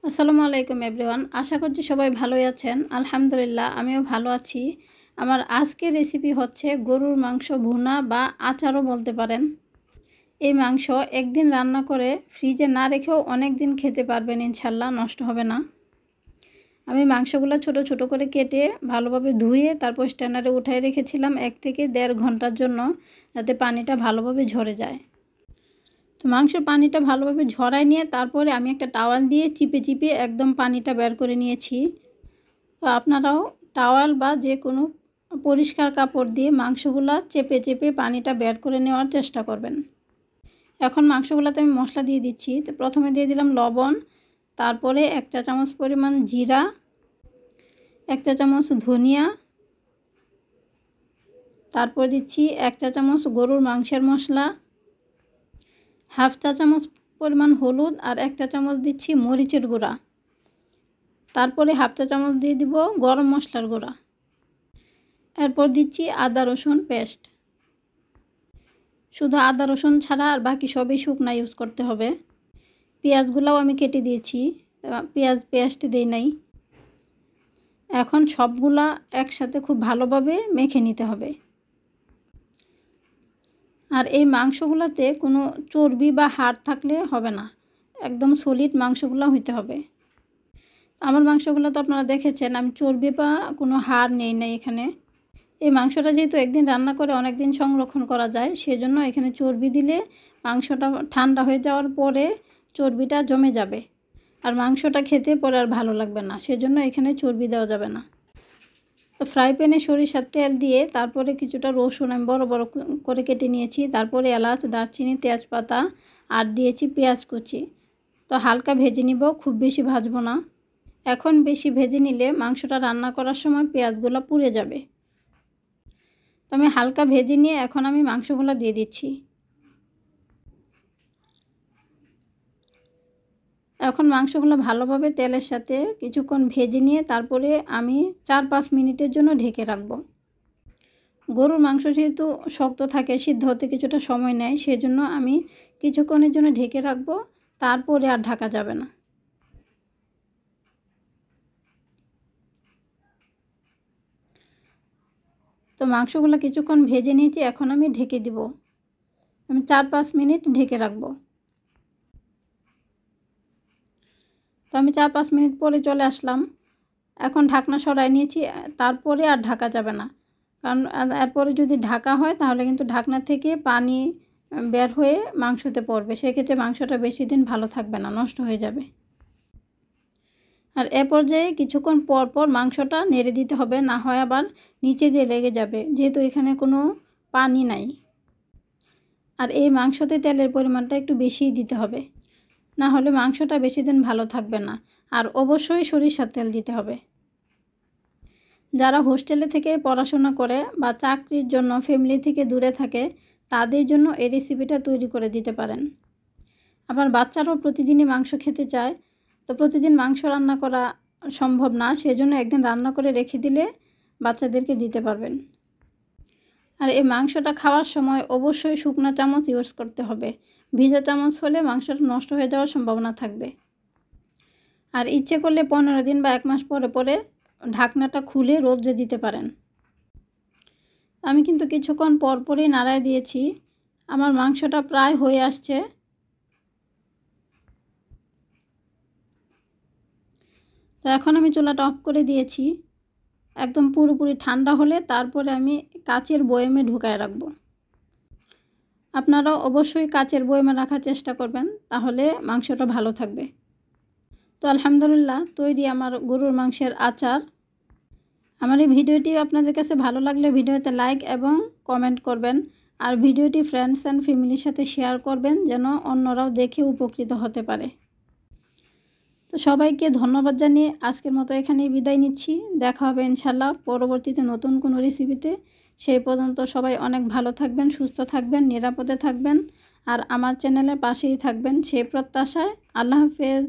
আসসালামু আলাইকুম এভরিওয়ান। আশা করছি সবাই ভালোই আছেন। আলহামদুলিল্লাহ আমিও ভালো আছি। আমার আজকের রেসিপি হচ্ছে গরুর মাংস ভুনা বা আচারও বলতে পারেন। এই মাংস একদিন রান্না করে ফ্রিজে না রেখেও অনেক দিন খেতে পারবেন, ইনশাল্লাহ নষ্ট হবে না। আমি মাংসগুলো ছোট ছোট করে কেটে ভালোভাবে ধুয়ে তারপর স্ট্যান্ডারে উঠায় রেখেছিলাম 1 থেকে 1.5 ঘন্টার জন্য, যাতে পানিটা ভালোভাবে ঝরে যায়। তো মাংসের পানিটা ভালোভাবে ঝরায় নিয়ে তারপরে আমি একটা টাওয়াল দিয়ে চিপে চিপে একদম পানিটা বের করে নিয়েছি। তো আপনারাও টাওয়াল বা যে কোনো পরিষ্কার কাপড় দিয়ে মাংসগুলা চেপে চেপে পানিটা বের করে নেওয়ার চেষ্টা করবেন। এখন মাংসগুলোতে আমি মশলা দিয়ে দিচ্ছি। তো প্রথমে দিয়ে দিলাম লবণ, তারপরে 1 চা চামচ পরিমাণ জিরা, 1 চা চামচ ধনিয়া, তারপর দিচ্ছি 1 চা চামচ গরুর মাংসের মশলা, হাফ চা চামচ পরিমাণ হলুদ আর 1 চা চামচ দিচ্ছি মরিচের গুঁড়া, তারপরে হাফ চা চামচ দিয়ে দিব গরম মশলার গুঁড়া, এরপর দিচ্ছি আদা রসুন পেস্ট। শুধু আদা রসুন ছাড়া আর বাকি সবই শুকনা ইউজ করতে হবে। পেঁয়াজগুলোও আমি কেটে দিয়েছি, পেঁয়াজ পেস্ট দেই নাই। এখন সবগুলা একসাথে খুব ভালোভাবে মেখে নিতে হবে। আর এই মাংসগুলোতে কোনো চর্বি বা হাড় থাকলে হবে না, একদম সলিড মাংসগুলো হইতে হবে। আমার মাংসগুলো তো আপনারা দেখেছেন, আমি চর্বি বা কোনো হাড় নেই এখানে। এই মাংসটা যেহেতু একদিন রান্না করে অনেক দিন সংরক্ষণ করা যায়, সেজন্য এখানে চর্বি দিলে মাংসটা ঠান্ডা হয়ে যাওয়ার পরে চর্বিটা জমে যাবে আর মাংসটা খেতে পরে আর ভালো লাগবে না, সেজন্য এখানে চর্বি দেওয়া যাবে না। তো ফ্রাই প্যানে সরিষার তেল দিয়ে তারপরে কিছুটা রসুন আমি বড় বড় করে কেটে নিয়েছি, তারপরে এলাচ, দারচিনি, তেজপাতা আর দিয়েছি পেঁয়াজ কুচি। তো হালকা ভেজে নিব, খুব বেশি ভাজবো না। এখন বেশি ভেজে নিলে মাংসটা রান্না করার সময় পেঁয়াজগুলো পুড়ে যাবে। তো আমি হালকা ভেজে নিয়ে এখন আমি মাংসগুলো দিয়ে দিচ্ছি। এখন মাংসগুলো ভালোভাবে তেলের সাথে কিছুক্ষণ ভেজে নিয়ে তারপরে আমি 4-5 মিনিটের জন্য ঢেকে রাখব। গরুর মাংস যেহেতু শক্ত থাকে, সিদ্ধ হতে কিছুটা সময় নেয়, সেজন্য আমি কিছুক্ষণের জন্য ঢেকে রাখব, তারপরে আর ঢাকা যাবে না। তো মাংসগুলো কিছুক্ষণ ভেজে নিয়েছি, এখন আমি ঢেকে দিব। আমি 4-5 মিনিট ঢেকে রাখব। তো আমি 4-5 মিনিট পরে চলে আসলাম। এখন ঢাকনা সরাই নিয়েছি, তারপরে আর ঢাকা যাবে না, কারণ এরপরে যদি ঢাকা হয় তাহলে কিন্তু ঢাকনা থেকে পানি বের হয়ে মাংসতে পড়বে, সেক্ষেত্রে মাংসটা বেশি দিন ভালো থাকবে না, নষ্ট হয়ে যাবে। আর এ পর্যায়ে কিছুক্ষণ পর পর মাংসটা নেড়ে দিতে হবে, না হয় আবার নিচে দিয়ে লেগে যাবে, যেহেতু এখানে কোনো পানি নাই। আর এই মাংসতে তেলের পরিমাণটা একটু বেশিই দিতে হবে, না হলে মাংসটা বেশি দিন ভালো থাকবে না। আর অবশ্যই সরিষার তেল দিতে হবে। যারা হোস্টেলে থেকে পড়াশোনা করে বা চাকরির জন্য ফ্যামিলি থেকে দূরে থাকে, তাদের জন্য এই রেসিপিটা তৈরি করে দিতে পারেন। আবার বাচ্চারাও প্রতিদিনই মাংস খেতে চায়, তো প্রতিদিন মাংস রান্না করা সম্ভব না, সেজন্য একদিন রান্না করে রেখে দিলে বাচ্চাদেরকে দিতে পারবেন। আর এই মাংসটা খাওয়ার সময় অবশ্যই শুকনো চামচ ইউজ করতে হবে, ভিজা চামচ হলে মাংসটা নষ্ট হয়ে যাওয়ার সম্ভাবনা থাকবে। আর ইচ্ছে করলে 15 দিন বা 1 মাস পরে পরে ঢাকনাটা খুলে রোদে দিতে পারেন। আমি কিন্তু কিছুক্ষণ পর পরই নাড়ায় দিয়েছি, আমার মাংসটা প্রায় হয়ে আসছে। তো এখন আমি চুলাটা অফ করে দিয়েছি। একদম পুরোপুরি ঠান্ডা হলে তারপরে আমি কাচের বয়ামে ঢুকায় রাখব। আপনারাও অবশ্যই কাচের বয়ামে রাখার চেষ্টা করবেন, তাহলে মাংসটা ভালো থাকবে। তো আলহামদুলিল্লাহ তৈরি আমার গরুর মাংসের আচার। আমার এই ভিডিওটি আপনাদের কাছে ভালো লাগলে ভিডিওতে লাইক এবং কমেন্ট করবেন, আর ভিডিওটি ফ্রেন্ডস অ্যান্ড ফ্যামিলির সাথে শেয়ার করবেন, যেন অন্যরাও দেখে উপকৃত হতে পারে। তো সবাইকে ধন্যবাদ জানিয়ে আজকের মতো এখানেই বিদায় নিচ্ছি। দেখা হবে ইনশাল্লাহ পরবর্তীতে নতুন কোনো রেসিপিতে। সেই পর্যন্ত সবাই অনেক ভালো থাকবেন, সুস্থ থাকবেন, নিরাপদে থাকবেন আর আমার চ্যানেলের পাশেই থাকবেন, সেই প্রত্যাশায়। আল্লাহ হাফেজ।